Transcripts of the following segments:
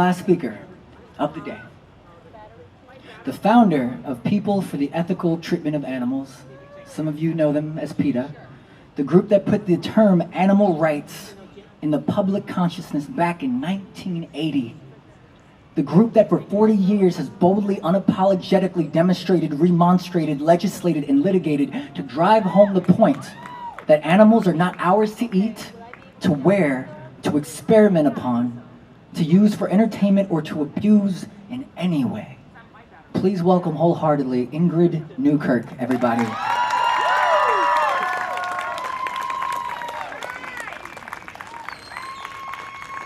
last speaker of the day, the founder of People for the Ethical Treatment of Animals, some of you know them as PETA, the group that put the term animal rights in the public consciousness back in 1980. The group that for 40 years has boldly, unapologetically demonstrated, remonstrated, legislated, and litigated to drive home the point that animals are not ours to eat, to wear, to experiment upon, to use for entertainment, or to abuse in any way. Please welcome wholeheartedly Ingrid Newkirk, everybody.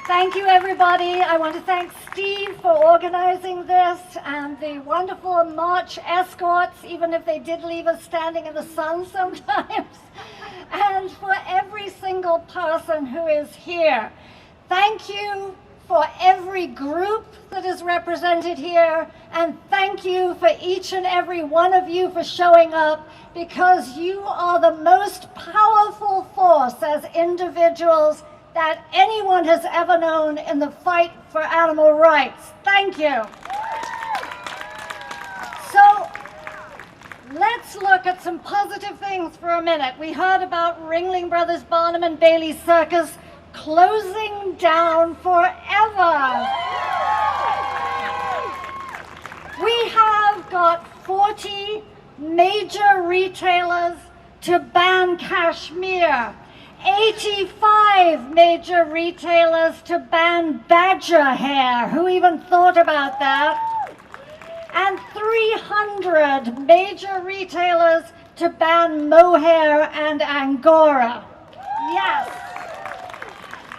Thank you, everybody. I want to thank Steve for organizing this and the wonderful March escorts, even if they did leave us standing in the sun sometimes, and for every single person who is here. Thank you for every group that is represented here, and thank you for each and every one of you for showing up, because you are the most powerful force as individuals that anyone has ever known in the fight for animal rights. Thank you. So let's look at some positive things for a minute. We heard about Ringling Brothers Barnum and Bailey Circus closing down forever. We have got 40 major retailers to ban cashmere, 85 major retailers to ban badger hair. Who even thought about that? And 300 major retailers to ban mohair and angora. Yes.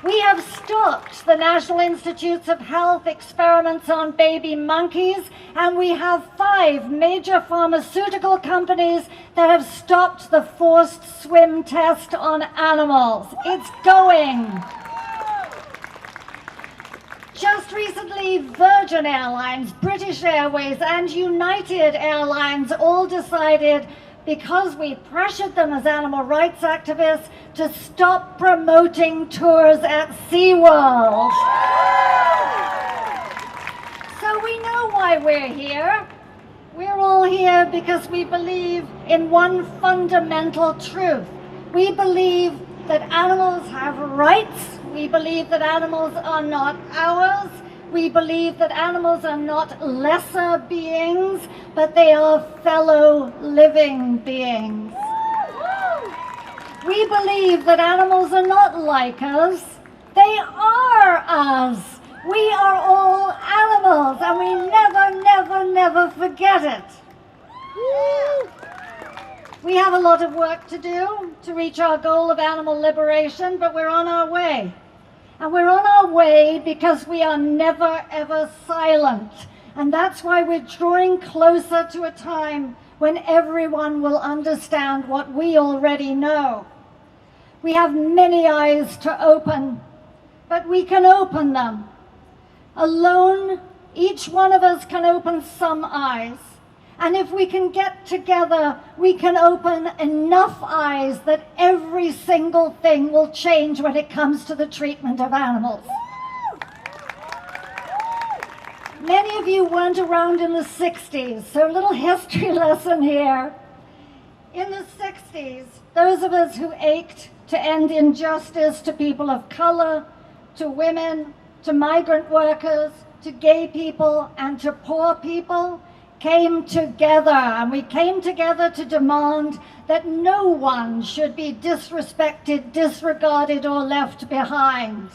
We have stopped the National Institutes of Health experiments on baby monkeys, and we have 5 major pharmaceutical companies that have stopped the forced swim test on animals. It's going. Just recently, Virgin Airlines, British Airways, and United Airlines all decided, because we pressured them as animal rights activists, to stop promoting tours at SeaWorld. So we know why we're here. We're all here because we believe in one fundamental truth. We believe that animals have rights. We believe that animals are not ours. We believe that animals are not lesser beings, but they are fellow living beings. We believe that animals are not like us. They are us. We are all animals, and we never, never, never forget it. We have a lot of work to do to reach our goal of animal liberation, but we're on our way. And we're on our way because we are never, ever silent. And that's why we're drawing closer to a time when everyone will understand what we already know. We have many eyes to open, but we can open them. Alone, each one of us can open some eyes. And if we can get together, we can open enough eyes that every single thing will change when it comes to the treatment of animals. Many of you weren't around in the 60s, so a little history lesson here. In the 60s, those of us who ached to end injustice to people of color, to women, to migrant workers, to gay people, and to poor people, came together, and we came together to demand that no one should be disrespected, disregarded, or left behind.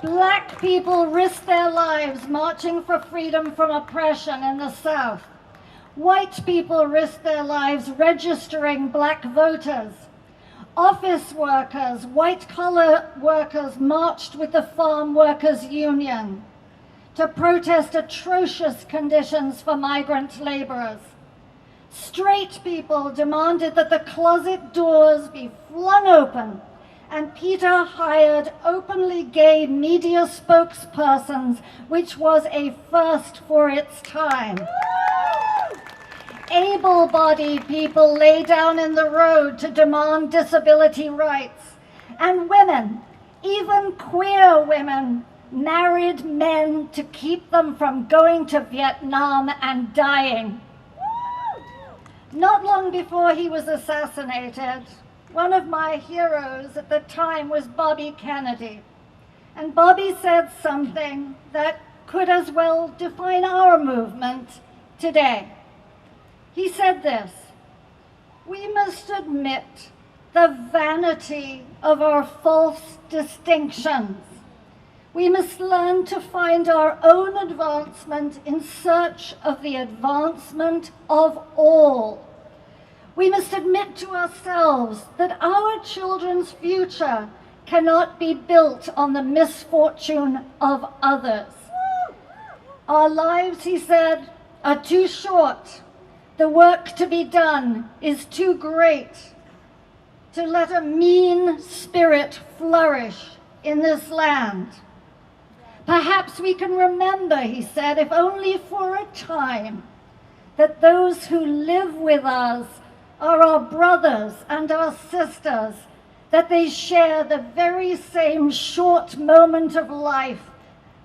Black people risked their lives marching for freedom from oppression in the South. White people risked their lives registering black voters. Office workers, white-collar workers marched with the Farm Workers Union to protest atrocious conditions for migrant laborers. Straight people demanded that the closet doors be flung open, and PETA hired openly gay media spokespersons, which was a first for its time. Able-bodied people lay down in the road to demand disability rights, and women, even queer women, married men to keep them from going to Vietnam and dying. Not long before he was assassinated, one of my heroes at the time was Bobby Kennedy. And Bobby said something that could as well define our movement today. He said this: "We must admit the vanity of our false distinctions. We must learn to find our own advancement in search of the advancement of all. We must admit to ourselves that our children's future cannot be built on the misfortune of others. Our lives," he said, "are too short. The work to be done is too great to let a mean spirit flourish in this land. Perhaps we can remember," he said, "if only for a time, that those who live with us are our brothers and our sisters, that they share the very same short moment of life,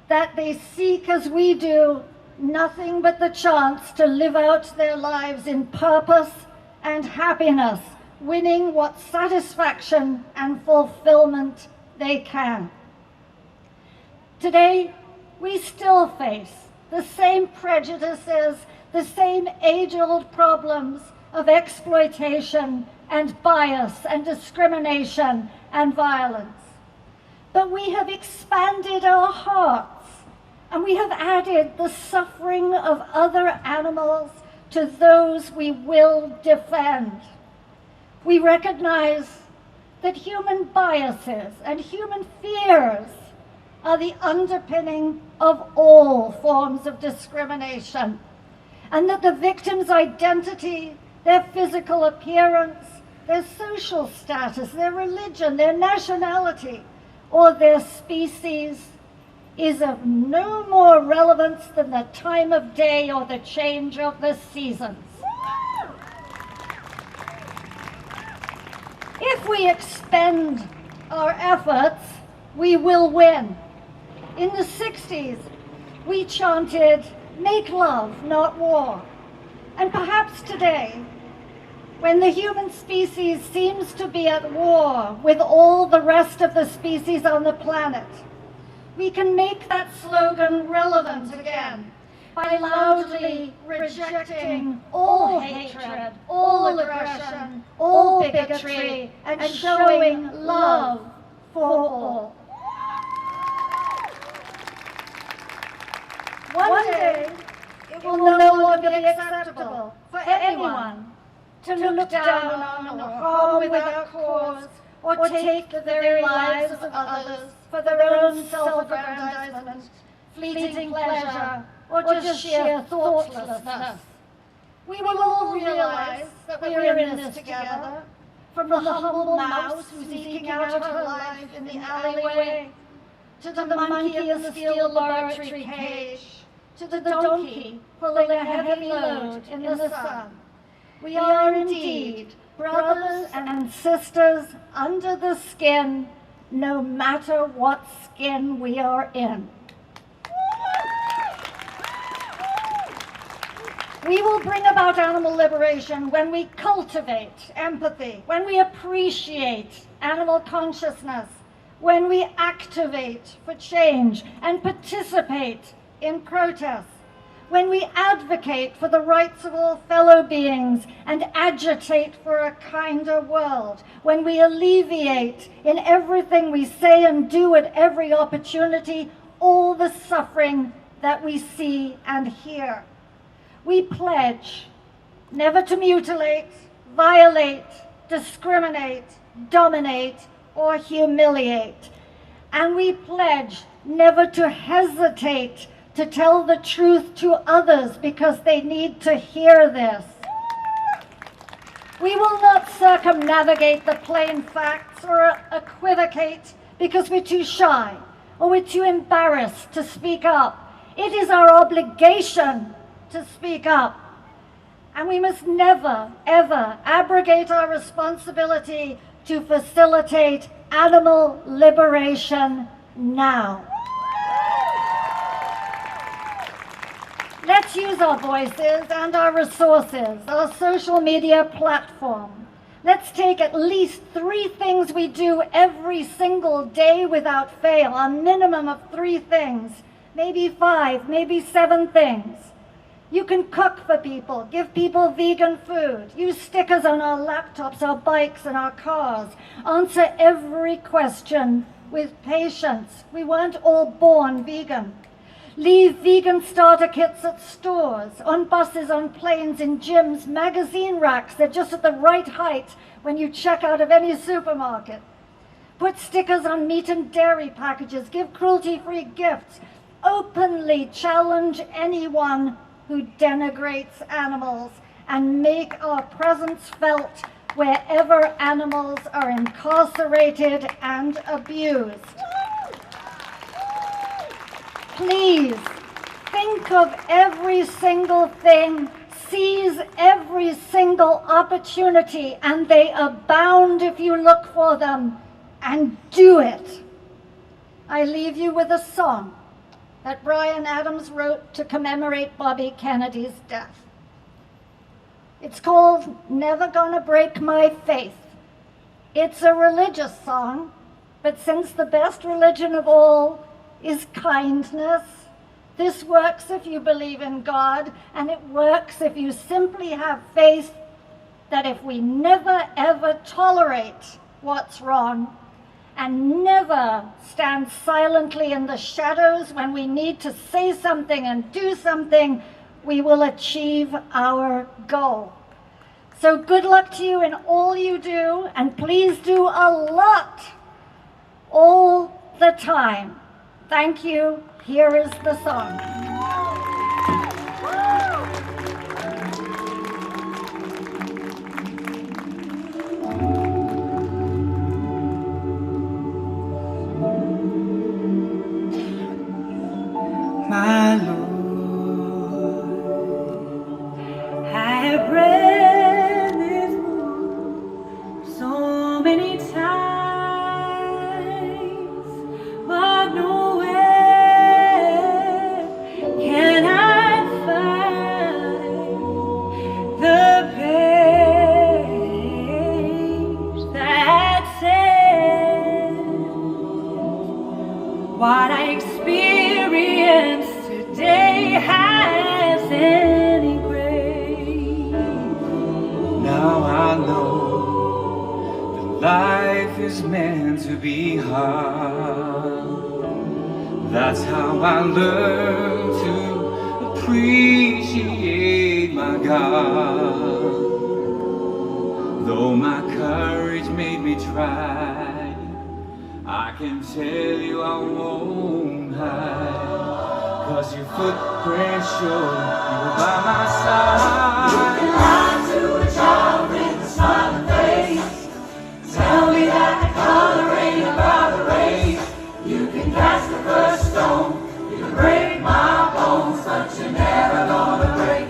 that they seek, as we do, nothing but the chance to live out their lives in purpose and happiness, winning what satisfaction and fulfillment they can." Today, we still face the same prejudices, the same age-old problems of exploitation and bias and discrimination and violence. But we have expanded our hearts, and we have added the suffering of other animals to those we will defend. We recognize that human biases and human fears are the underpinning of all forms of discrimination, and that the victim's identity, their physical appearance, their social status, their religion, their nationality, or their species is of no more relevance than the time of day or the change of the seasons. If we expend our efforts, we will win. In the 60s, we chanted, "Make love, not war." And perhaps today, when the human species seems to be at war with all the rest of the species on the planet, we can make that slogan relevant again by loudly rejecting all hatred, all aggression, all bigotry, and showing love for all. One day, it will no longer be acceptable for anyone to look down on or harm without cause, or take the very lives of others for their own self-aggrandizement, fleeting pleasure, or just sheer thoughtlessness. We will all realize that we are in this together, from the humble mouse who's eking out her life in the alleyway, to the monkey in the steel laboratory cage, to the donkey pulling a heavy load in the sun. We are indeed brothers and sisters under the skin, no matter what skin we are in. We will bring about animal liberation when we cultivate empathy, when we appreciate animal consciousness, when we activate for change and participate in protests, when we advocate for the rights of all fellow beings and agitate for a kinder world, when we alleviate in everything we say and do at every opportunity all the suffering that we see and hear. We pledge never to mutilate, violate, discriminate, dominate, or humiliate. And we pledge never to hesitate to tell the truth to others because they need to hear this. We will not circumnavigate the plain facts or equivocate because we're too shy or we're too embarrassed to speak up. It is our obligation to speak up. And we must never, ever abrogate our responsibility to facilitate animal liberation now. Let's use our voices and our resources, our social media platform. Let's take at least 3 things we do every single day without fail, a minimum of 3 things, maybe 5, maybe 7 things. You can cook for people, give people vegan food, use stickers on our laptops, our bikes, and our cars, answer every question with patience. We weren't all born vegan. Leave vegan starter kits at stores, on buses, on planes, in gyms, magazine racks. They're just at the right height when you check out of any supermarket. Put stickers on meat and dairy packages. Give cruelty-free gifts. Openly challenge anyone who denigrates animals, and make our presence felt wherever animals are incarcerated and abused. Please think of every single thing, seize every single opportunity, and they abound if you look for them, and do it. I leave you with a song that Bryan Adams wrote to commemorate Bobby Kennedy's death. It's called Never Gonna Break My Faith. It's a religious song, but since the best religion of all is kindness, this works if you believe in God, and it works if you simply have faith that if we never ever tolerate what's wrong, and never stand silently in the shadows when we need to say something and do something, we will achieve our goal. So good luck to you in all you do, and please do a lot, all the time. Thank you. Here is the song. My Lord, I have read this book so many times, but nowhere can I find the page that says what I experienced today has any grace. Now I know that life is meant to be hard. That's how I learn to appreciate my God. Though my courage made me try, I can tell you I won't hide. 'Cause your footprints show you were by my side. You can lie to a child with a smiling face. Tell me that the color ain't about a race. You can cast the first stone, you can break my bones, but you're never gonna break.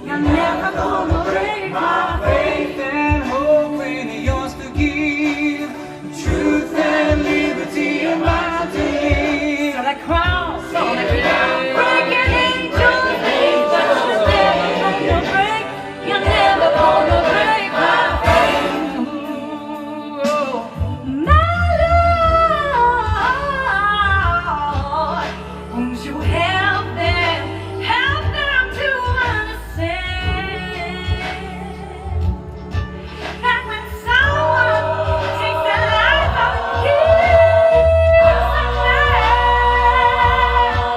You're never gonna break my faith and hope in yours to give. Truth and liberty and mine to live. So that cross on the Breaking angels, but you're never gonna break my faith. Ooh, my Lord, won't you help them to understand that when someone takes their life out of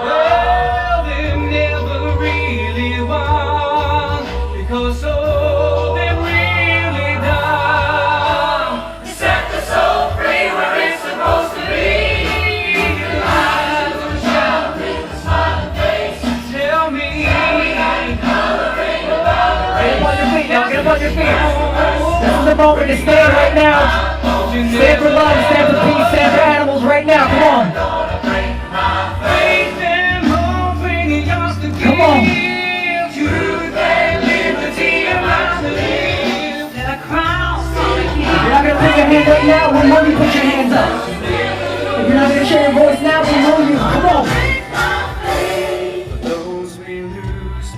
well, they never really won, because all they've really done is set the soul free where it's supposed to be. Your eyes are shouting, a smiling face. Tell me that color ain't about a race. Get up on your feet now, get up on your feet. This is the moment to stand right now. Stand for love, stand for peace, stand for animals right now, come on. Faith and hope in yours to give. Come on. Truth and liberty and mine to live. the cross on the If you're not gonna put your hand right now, we know you put your hands up. If you're not gonna share your voice now, we know you. Come on. For those we lose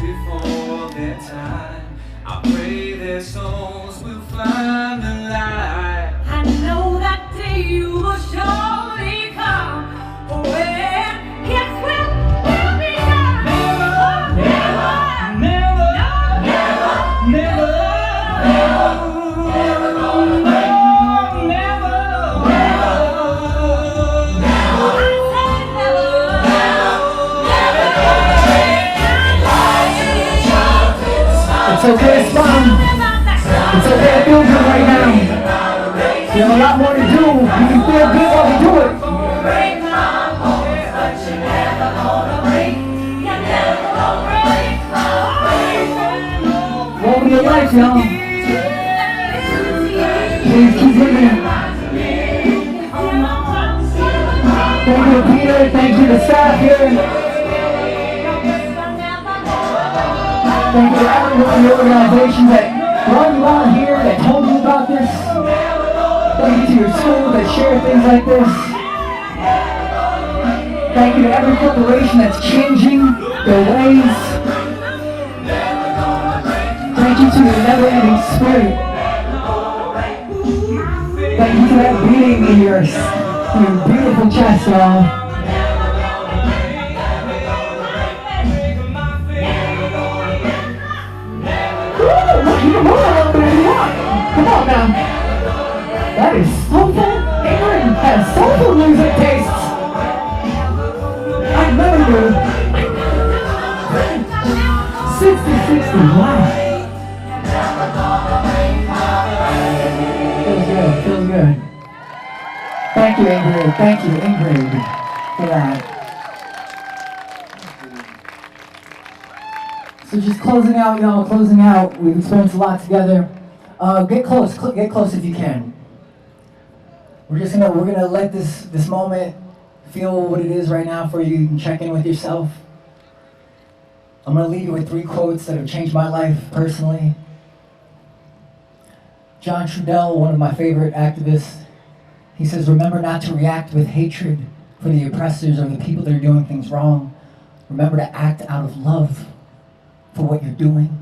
Thanks, y'all. Please keep living. Thank you, Peter. Thank you to staff here. Thank you to everyone in the organization that brought you out here, that told you about this. Thank you to your school that shared things like this. Thank you to every corporation that's changing their ways. Thank you to your never-ending spirit. Thank you to that beating in your beautiful chest, y'all. You can move a little bit if you want. Come on now. That is soulful. Ingrid has soulful music tastes. I remember 60, wow. Feels good. Thank you, Ingrid. Thank you, Ingrid, for that. So just closing out, y'all, closing out. We've experienced a lot together. Get close if you can. We're gonna let this moment feel what it is right now for you. You can check in with yourself. I'm gonna leave you with 3 quotes that have changed my life personally. John Trudell, one of my favorite activists, he says, remember not to react with hatred for the oppressors or the people that are doing things wrong. Remember to act out of love for what you're doing.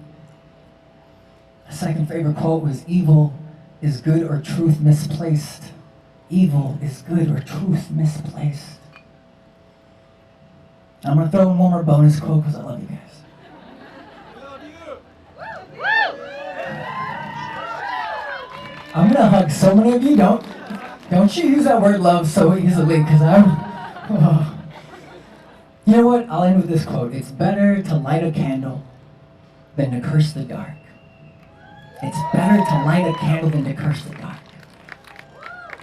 A second favorite quote was, evil is good or truth misplaced. Evil is good or truth misplaced. I'm gonna throw in one more bonus quote because I love you guys. I'm gonna hug so many of you. Don't you use that word love so easily, because You know what? I'll end with this quote. It's better to light a candle than to curse the dark. It's better to light a candle than to curse the dark.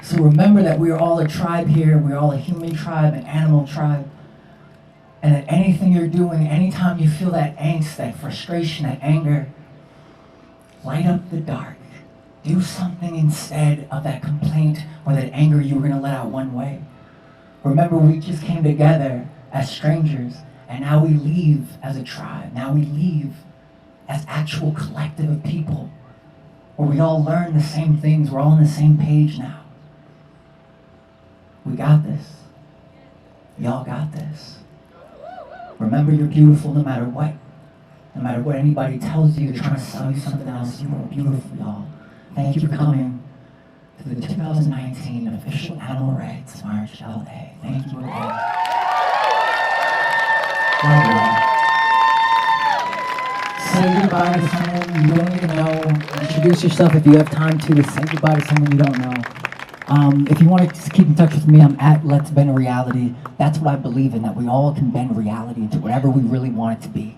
So remember that we are all a tribe here. We're all a human tribe, an animal tribe. And that anything you're doing, anytime you feel that angst, that frustration, that anger, light up the dark. Do something instead of that complaint or that anger you were going to let out one way. Remember, we just came together as strangers, and now we leave as a tribe. Now we leave as actual collective of people, where we all learn the same things. We're all on the same page now. We got this. Y'all got this. Remember, you're beautiful no matter what. No matter what anybody tells you, they're trying to sell you something else. You are beautiful, y'all. Thank you for coming to the 2019 official Animal Rights March LA. Thank you again. Love you all. Say goodbye to someone you don't even know. Introduce yourself if you have time to say goodbye to someone you don't know. If you want to just keep in touch with me, I'm at Let's Bend Reality. That's what I believe in, that we all can bend reality into whatever we really want it to be.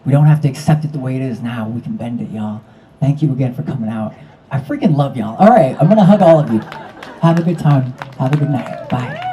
We don't have to accept it the way it is now. We can bend it, y'all. Thank you again for coming out. I freaking love y'all. All right, I'm going to hug all of you. Have a good time. Have a good night. Bye.